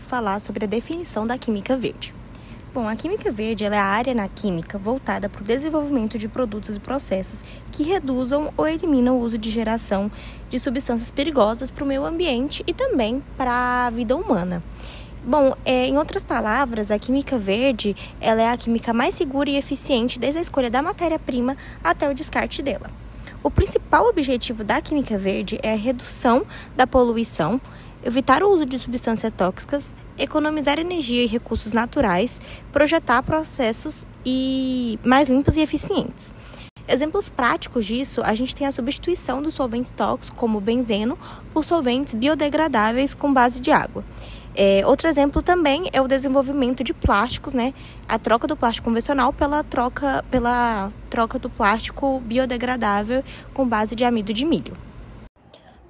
falar sobre a definição da química verde. Bom, a química verde é a área na química voltada para o desenvolvimento de produtos e processos que reduzam ou eliminam o uso de geração de substâncias perigosas para o meio ambiente e também para a vida humana. Bom, em outras palavras, a química verde ela é a química mais segura e eficiente desde a escolha da matéria-prima até o descarte dela. O principal objetivo da química verde é a redução da poluição, evitar o uso de substâncias tóxicas, economizar energia e recursos naturais, projetar processos mais limpos e eficientes. Exemplos práticos disso, a gente tem a substituição dos solventes tóxicos, como o benzeno, por solventes biodegradáveis com base de água. Outro exemplo também é o desenvolvimento de plásticos, né? A troca do plástico convencional pela troca do plástico biodegradável com base de amido de milho.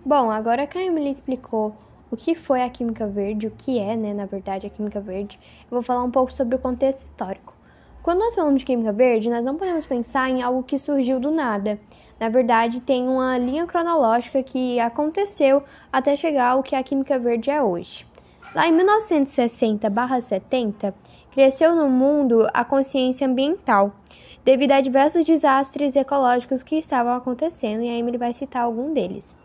Bom, agora que a Emily explicou o que foi a química verde, o que é, né, na verdade, a química verde, eu vou falar um pouco sobre o contexto histórico. Quando nós falamos de química verde, nós não podemos pensar em algo que surgiu do nada. Na verdade, tem uma linha cronológica que aconteceu até chegar ao que a química verde é hoje. Lá em 1960/70, cresceu no mundo a consciência ambiental, devido a diversos desastres ecológicos que estavam acontecendo, e a Emily vai citar algum deles.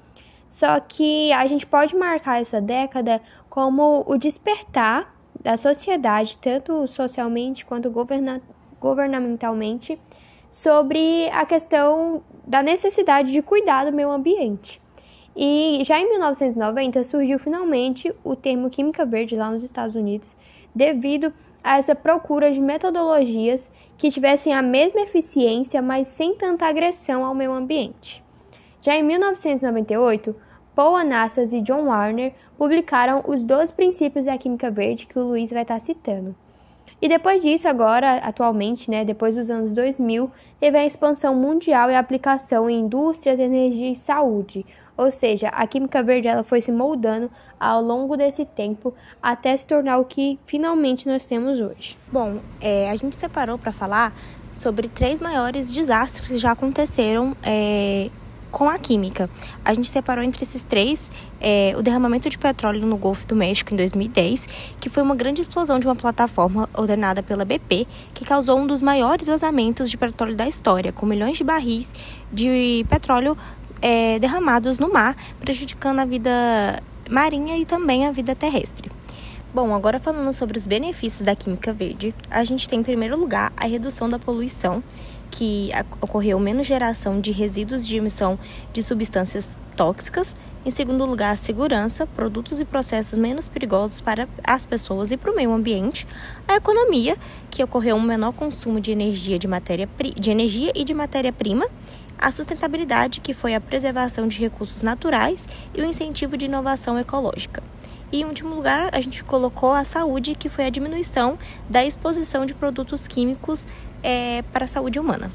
Só que a gente pode marcar essa década como o despertar da sociedade, tanto socialmente quanto governamentalmente, sobre a questão da necessidade de cuidar do meio ambiente. E já em 1990 surgiu finalmente o termo química verde lá nos Estados Unidos, devido a essa procura de metodologias que tivessem a mesma eficiência, mas sem tanta agressão ao meio ambiente. Já em 1998, Paul Anastasi e John Warner publicaram os 12 princípios da química verde que o Luiz vai estar citando. E depois disso, agora, atualmente, né, depois dos anos 2000, teve a expansão mundial e a aplicação em indústrias, energia e saúde. Ou seja, a química verde ela foi se moldando ao longo desse tempo até se tornar o que finalmente nós temos hoje. Bom, a gente separou para falar sobre 3 maiores desastres que já aconteceram com a química. A gente separou entre esses 3 o derramamento de petróleo no Golfo do México em 2010, que foi uma grande explosão de uma plataforma ordenada pela BP, que causou um dos maiores vazamentos de petróleo da história, com milhões de barris de petróleo derramados no mar, prejudicando a vida marinha e também a vida terrestre. Bom, agora falando sobre os benefícios da química verde, a gente tem em primeiro lugar a redução da poluição, que ocorreu menos geração de resíduos de emissão de substâncias tóxicas. Em segundo lugar, a segurança, produtos e processos menos perigosos para as pessoas e para o meio ambiente. A economia, que ocorreu um menor consumo de energia e de matéria-prima. A sustentabilidade, que foi a preservação de recursos naturais e o incentivo de inovação ecológica. E, em último lugar, a gente colocou a saúde, que foi a diminuição da exposição de produtos químicos para a saúde humana.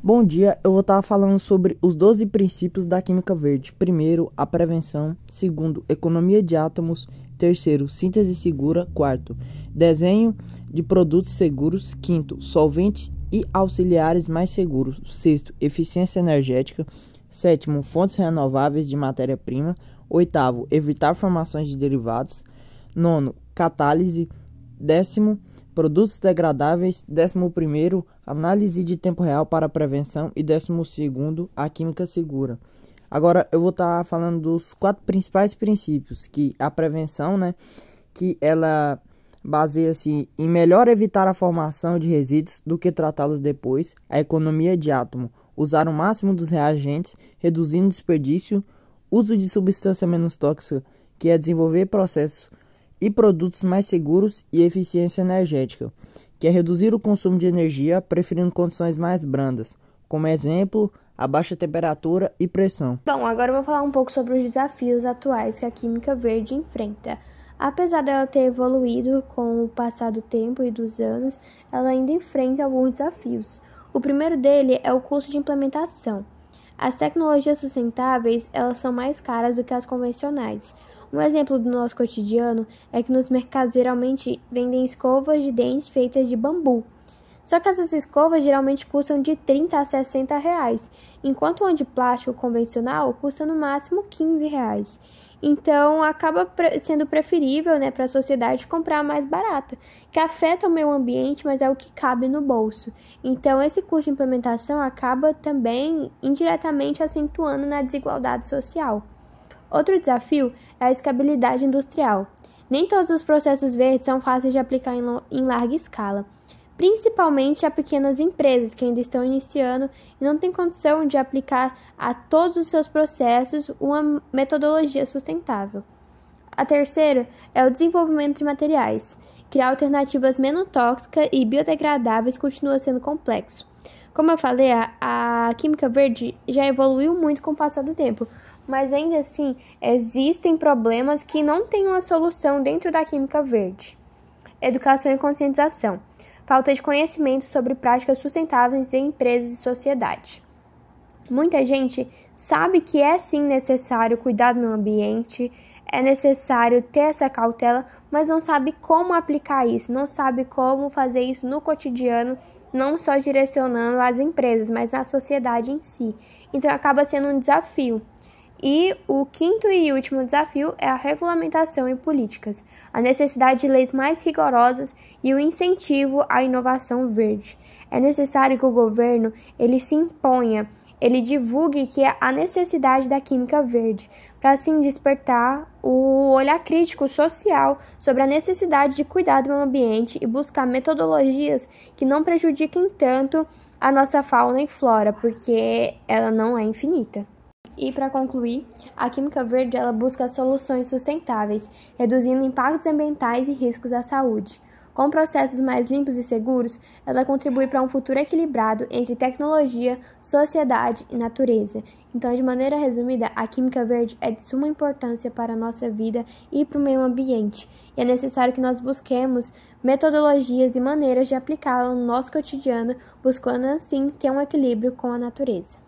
Bom dia, eu vou estar falando sobre os 12 princípios da química verde. Primeiro, a prevenção. Segundo, economia de átomos. Terceiro, síntese segura. Quarto, desenho de produtos seguros. Quinto, solventes e auxiliares mais seguros. Sexto, eficiência energética. Sétimo, fontes renováveis de matéria-prima. Oitavo, evitar formações de derivados. Nono, catálise. Décimo, produtos degradáveis. 11º, análise de tempo real para prevenção. E 12º, a química segura. Agora eu vou estar falando dos 4 principais princípios, que a prevenção, né, que ela baseia-se em melhor evitar a formação de resíduos do que tratá-los depois. A economia de átomo, usar o máximo dos reagentes, reduzindo o desperdício. Uso de substância menos tóxica, que é desenvolver processos e produtos mais seguros, e eficiência energética, que é reduzir o consumo de energia, preferindo condições mais brandas, como exemplo, a baixa temperatura e pressão. Bom, agora eu vou falar um pouco sobre os desafios atuais que a química verde enfrenta. Apesar dela ter evoluído com o passar do tempo e dos anos, ela ainda enfrenta alguns desafios. O primeiro dele é o custo de implementação. As tecnologias sustentáveis, elas são mais caras do que as convencionais. Um exemplo do nosso cotidiano é que nos mercados geralmente vendem escovas de dentes feitas de bambu. Só que essas escovas geralmente custam de 30 a 60 reais, enquanto uma de plástico convencional custa no máximo 15 reais. Então, acaba sendo preferível, né, para a sociedade comprar mais barata, que afeta o meio ambiente, mas é o que cabe no bolso. Então, esse custo de implementação acaba também indiretamente acentuando na desigualdade social. Outro desafio é a escalabilidade industrial. Nem todos os processos verdes são fáceis de aplicar em larga escala, principalmente a pequenas empresas que ainda estão iniciando e não têm condição de aplicar a todos os seus processos uma metodologia sustentável. A terceira é o desenvolvimento de materiais. Criar alternativas menos tóxicas e biodegradáveis continua sendo complexo. Como eu falei, a química verde já evoluiu muito com o passar do tempo, mas ainda assim existem problemas que não têm uma solução dentro da química verde. Educação e conscientização. Falta de conhecimento sobre práticas sustentáveis em empresas e sociedade. Muita gente sabe que é sim necessário cuidar do meio ambiente, é necessário ter essa cautela, mas não sabe como aplicar isso, não sabe como fazer isso no cotidiano, não só direcionando as empresas, mas na sociedade em si. Então acaba sendo um desafio. E o quinto e último desafio é a regulamentação e políticas, a necessidade de leis mais rigorosas e o incentivo à inovação verde. É necessário que o governo ele se imponha, ele divulgue que é a necessidade da química verde, para assim despertar o olhar crítico social sobre a necessidade de cuidar do meio ambiente e buscar metodologias que não prejudiquem tanto a nossa fauna e flora, porque ela não é infinita. E para concluir, a química verde ela busca soluções sustentáveis, reduzindo impactos ambientais e riscos à saúde. Com processos mais limpos e seguros, ela contribui para um futuro equilibrado entre tecnologia, sociedade e natureza. Então, de maneira resumida, a química verde é de suma importância para a nossa vida e para o meio ambiente. E é necessário que nós busquemos metodologias e maneiras de aplicá-la no nosso cotidiano, buscando assim ter um equilíbrio com a natureza.